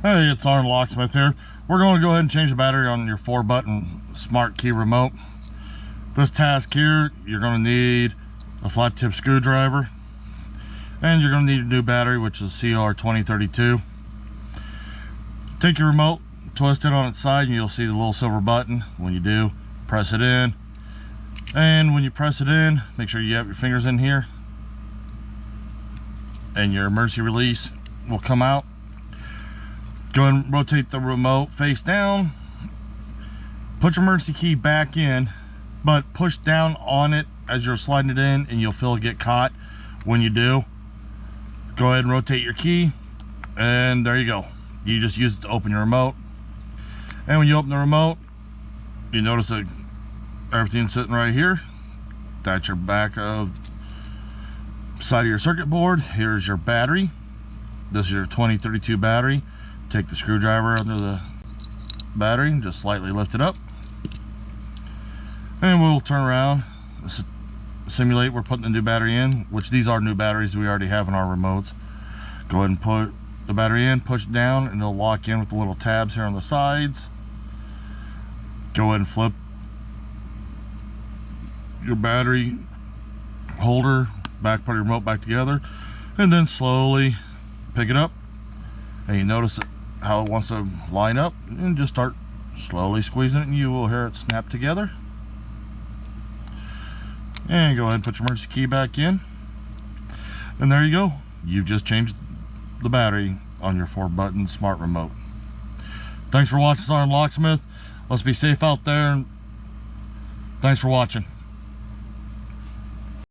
Hey, it's SgtLocksmith here. We're going to go ahead and change the battery on your 4-button smart key remote. This task here, you're going to need a flat tip screwdriver, and you're going to need a new battery, which is CR2032. Take your remote, twist it on its side, and you'll see the little silver button. When you do, press it in, and when you press it in, make sure you have your fingers in here, and your emergency release will come out. Go ahead and rotate the remote face down. Put your emergency key back in, but push down on it as you're sliding it in, and you'll feel it get caught. When you do, go ahead and rotate your key, and there you go. You just use it to open your remote. And when you open the remote, you notice that everything's sitting right here. That's your back of side of your circuit board. Here's your battery. This is your 2032 battery. Take the screwdriver under the battery and just slightly lift it up, and we'll turn around, simulate we're putting the new battery in, which these are new batteries we already have in our remotes. Go ahead and put the battery in, push it down, and it'll lock in with the little tabs here on the sides. Go ahead and flip your battery holder, back part of your remote back together, and then slowly pick it up, and you notice how it wants to line up, and just start slowly squeezing it, and you will hear it snap together. And go ahead and put your emergency key back in, and there you go. You've just changed the battery on your 4-button smart remote. Thanks for watching SgtLocksmith. Let's be safe out there, and thanks for watching.